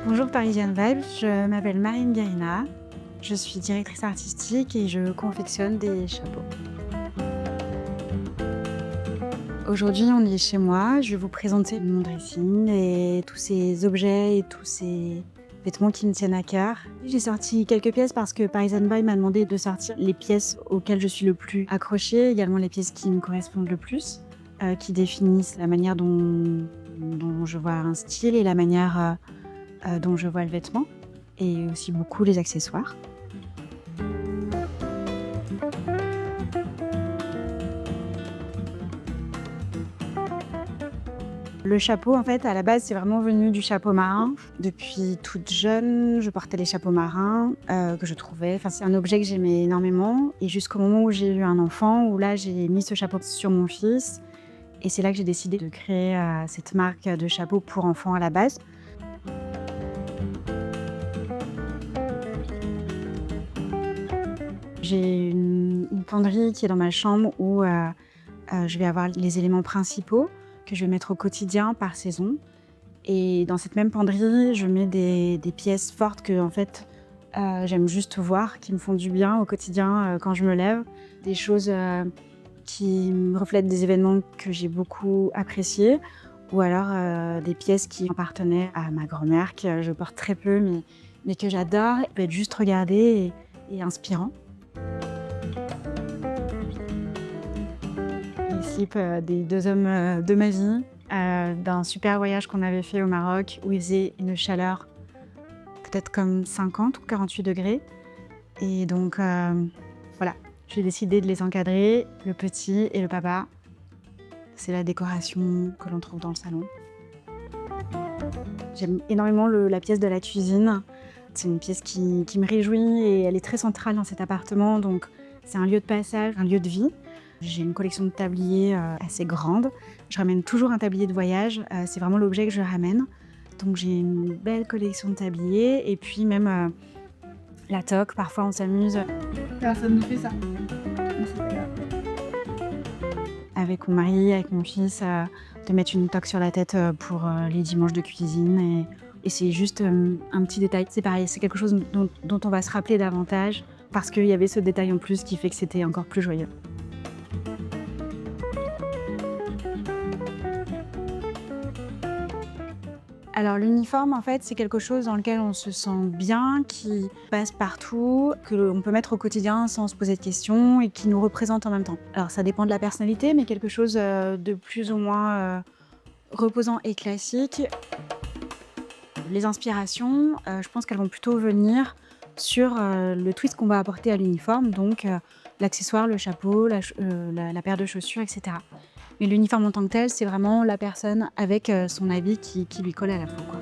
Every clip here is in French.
Bonjour Parisian Vibes, je m'appelle Marine Guérina, je suis directrice artistique et je confectionne des chapeaux. Aujourd'hui, on est chez moi, je vais vous présenter mon dressing et tous ces objets et tous ces vêtements qui me tiennent à cœur. J'ai sorti quelques pièces parce que Parisian Vibes m'a demandé de sortir les pièces auxquelles je suis le plus accrochée, également les pièces qui me correspondent le plus, qui définissent la manière dont je vois un style et la manière dont je vois le vêtement, et aussi beaucoup les accessoires. Le chapeau, en fait, à la base, c'est vraiment venu du chapeau marin. Depuis toute jeune, je portais les chapeaux marins que je trouvais. Enfin, c'est un objet que j'aimais énormément. Et jusqu'au moment où j'ai eu un enfant, où là, j'ai mis ce chapeau sur mon fils. Et c'est là que j'ai décidé de créer cette marque de chapeau pour enfants à la base. J'ai une penderie qui est dans ma chambre où je vais avoir les éléments principaux que je vais mettre au quotidien par saison. Et dans cette même penderie, je mets des pièces fortes que en fait, j'aime juste voir, qui me font du bien au quotidien quand je me lève. Des choses qui me reflètent des événements que j'ai beaucoup appréciés. Ou alors des pièces qui appartenaient à ma grand-mère, que je porte très peu, mais que j'adore. Ça peut être juste regardé et inspirant. Les slips des deux hommes de ma vie, d'un super voyage qu'on avait fait au Maroc où il faisait une chaleur peut-être comme 50 ou 48 degrés. Et donc voilà, j'ai décidé de les encadrer, le petit et le papa. C'est la décoration que l'on trouve dans le salon. J'aime énormément la pièce de la cuisine. C'est une pièce qui me réjouit et elle est très centrale dans cet appartement. Donc c'est un lieu de passage, un lieu de vie. J'ai une collection de tabliers assez grande. Je ramène toujours un tablier de voyage. C'est vraiment l'objet que je ramène. Donc j'ai une belle collection de tabliers. Et puis même la toque, parfois on s'amuse. Personne ne fait ça. Avec mon mari, avec mon fils, de mettre une toque sur la tête pour les dimanches de cuisine. Et c'est juste un petit détail. C'est pareil, c'est quelque chose dont on va se rappeler davantage parce qu'il y avait ce détail en plus qui fait que c'était encore plus joyeux. Alors l'uniforme, en fait, c'est quelque chose dans lequel on se sent bien, qui passe partout, que l'on peut mettre au quotidien sans se poser de questions et qui nous représente en même temps. Alors ça dépend de la personnalité, mais quelque chose de plus ou moins reposant et classique. Les inspirations, je pense qu'elles vont plutôt venir sur le twist qu'on va apporter à l'uniforme, donc l'accessoire, le chapeau, la paire de chaussures, etc. Mais l'uniforme en tant que tel, c'est vraiment la personne avec son habit qui lui colle à la peau, quoi.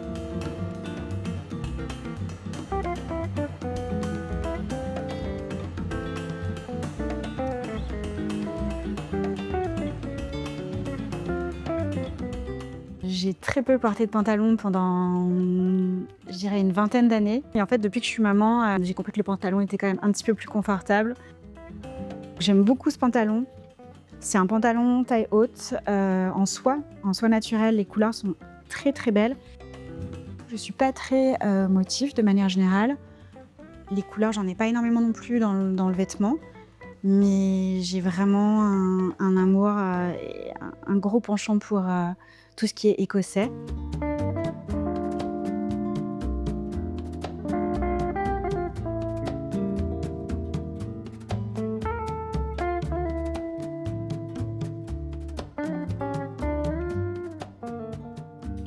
J'ai très peu porté de pantalon pendant, je dirais, une vingtaine d'années. Et en fait, depuis que je suis maman, j'ai compris que le pantalon était quand même un petit peu plus confortable. J'aime beaucoup ce pantalon. C'est un pantalon taille haute, en soie naturelle. Les couleurs sont très très belles. Je suis pas très motif de manière générale. Les couleurs, j'en ai pas énormément non plus dans le vêtement. Mais j'ai vraiment un amour et un gros penchant pour tout ce qui est écossais.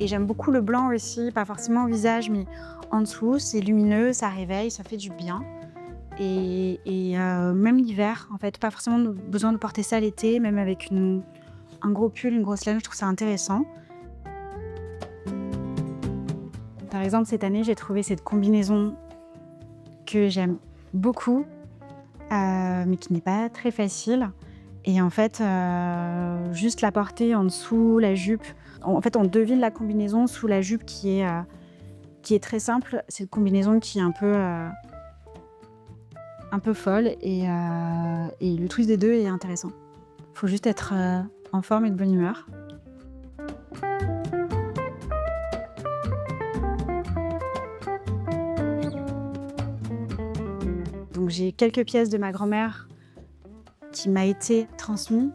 Et j'aime beaucoup le blanc aussi, pas forcément au visage, mais en dessous, c'est lumineux, ça réveille, ça fait du bien. Et même l'hiver, en fait, pas forcément besoin de porter ça l'été, même avec un gros pull, une grosse laine, je trouve ça intéressant. Par exemple, cette année, j'ai trouvé cette combinaison que j'aime beaucoup, mais qui n'est pas très facile. Et en fait, juste la porter en dessous, la jupe. En fait, on devine la combinaison sous la jupe qui est très simple. C'est une combinaison qui est un peu folle et le twist des deux est intéressant. Faut juste être en forme et de bonne humeur. Donc j'ai quelques pièces de ma grand-mère qui m'a été transmise.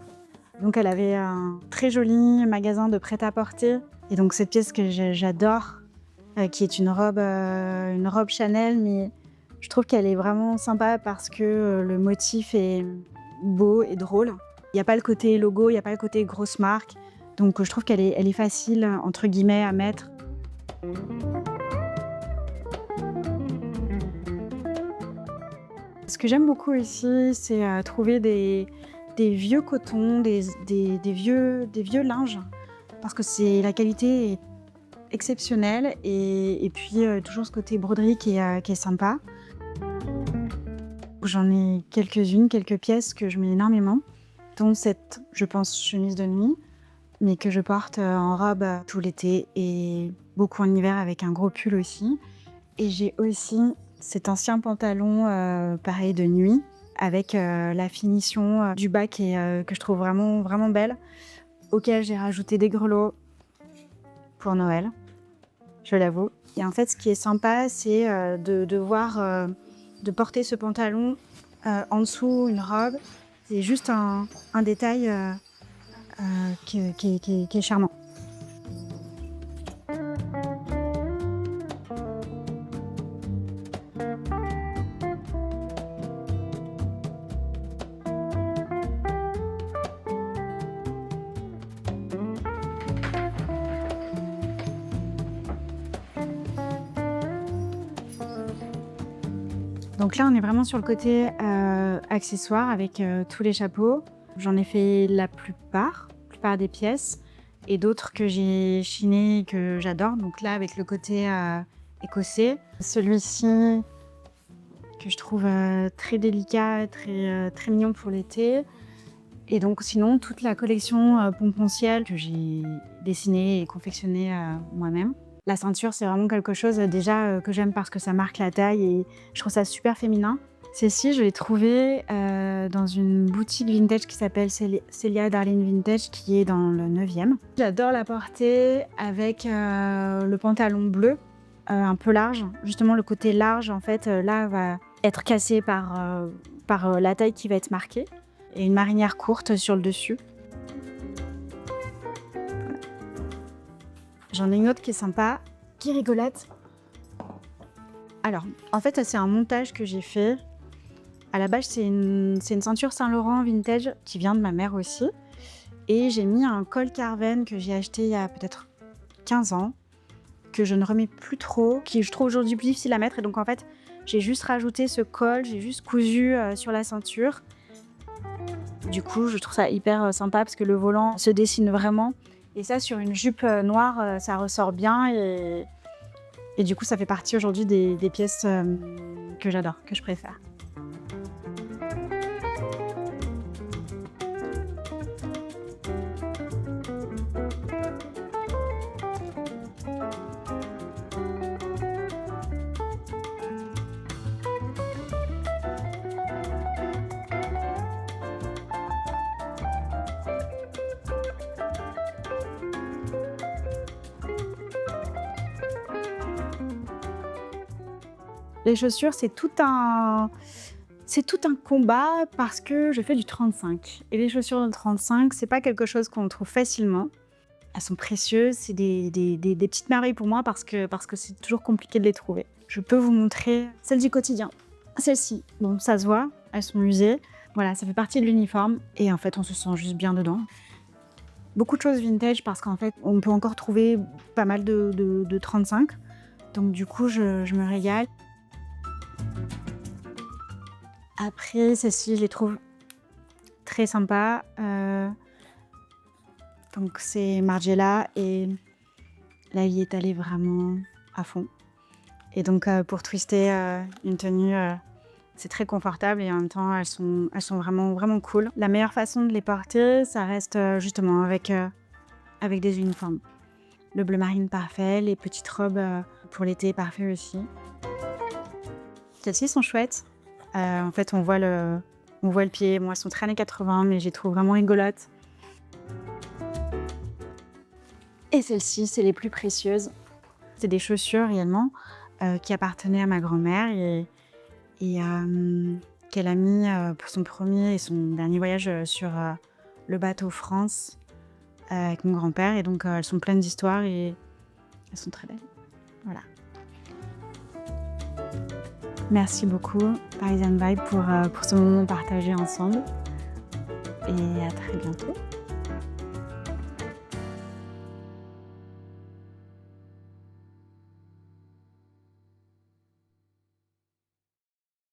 Donc elle avait un très joli magasin de prêt-à-porter. Et donc cette pièce que j'adore, qui est une robe Chanel, mais je trouve qu'elle est vraiment sympa parce que le motif est beau et drôle. Il n'y a pas le côté logo, il n'y a pas le côté grosse marque. Donc je trouve qu'elle est facile, entre guillemets, à mettre. Ce que j'aime beaucoup ici, c'est trouver des vieux cotons, des vieux linges, parce que la qualité est exceptionnelle et puis toujours ce côté broderie qui est sympa. J'en ai quelques-unes, quelques pièces que je mets énormément, dont cette, je pense, chemise de nuit, mais que je porte en robe tout l'été et beaucoup en hiver avec un gros pull aussi. Et j'ai aussi cet ancien pantalon pareil de nuit avec la finition du bas que je trouve vraiment, vraiment belle, auquel j'ai rajouté des grelots pour Noël, je l'avoue. Et en fait, ce qui est sympa, c'est de porter ce pantalon en dessous une robe. C'est juste un détail qui est charmant. Donc là, on est vraiment sur le côté accessoire avec tous les chapeaux. J'en ai fait la plupart des pièces et d'autres que j'ai chinées et que j'adore. Donc là, avec le côté écossais. Celui-ci, que je trouve très délicat, très mignon pour l'été. Et donc sinon, toute la collection pompon ciel que j'ai dessinée et confectionnée moi-même. La ceinture, c'est vraiment quelque chose déjà que j'aime parce que ça marque la taille et je trouve ça super féminin. Celle-ci, je l'ai trouvée dans une boutique vintage qui s'appelle Celia Darling Vintage, qui est dans le 9e. J'adore la porter avec le pantalon bleu, un peu large. Justement, le côté large, en fait, là, va être cassé par la taille qui va être marquée. Et une marinière courte sur le dessus. J'en ai une autre qui est sympa, qui est rigolote. Alors, en fait, c'est un montage que j'ai fait. À la base, c'est une ceinture Saint-Laurent vintage qui vient de ma mère aussi. Et j'ai mis un col Carven que j'ai acheté il y a peut-être 15 ans, que je ne remets plus trop, qui je trouve aujourd'hui plus difficile à mettre. Et donc, en fait, j'ai juste rajouté ce col, j'ai juste cousu sur la ceinture. Du coup, je trouve ça hyper sympa parce que le volant se dessine vraiment. Et ça, sur une jupe noire, ça ressort bien. Et du coup, ça fait partie aujourd'hui des pièces que j'adore, que je préfère. Les chaussures, c'est tout un combat parce que je fais du 35. Et les chaussures de 35, c'est pas quelque chose qu'on trouve facilement. Elles sont précieuses, c'est des petites merveilles pour moi parce que c'est toujours compliqué de les trouver. Je peux vous montrer celles du quotidien. Celles-ci, bon, ça se voit, elles sont usées. Voilà, ça fait partie de l'uniforme et en fait, on se sent juste bien dedans. Beaucoup de choses vintage parce qu'en fait, on peut encore trouver pas mal de 35. Donc du coup, je me régale. Après, celle-ci, je les trouve très sympas. Donc c'est Margiela et la vie est allée vraiment à fond. Et donc pour twister une tenue, c'est très confortable et en même temps, elles sont vraiment, vraiment cool. La meilleure façon de les porter, ça reste justement avec des uniformes. Le bleu marine parfait, les petites robes pour l'été parfait aussi. Celles-ci sont chouettes. En fait, on voit le pied. Bon, elles sont très années 80, mais je les trouve vraiment rigolotes. Et celles-ci, c'est les plus précieuses. C'est des chaussures réellement qui appartenaient à ma grand-mère et qu'elle a mis pour son premier et son dernier voyage sur le bateau France avec mon grand-père. Et donc, elles sont pleines d'histoires et elles sont très belles. Voilà. Merci beaucoup, Parisian Vibe, pour ce moment partagé ensemble. Et à très bientôt.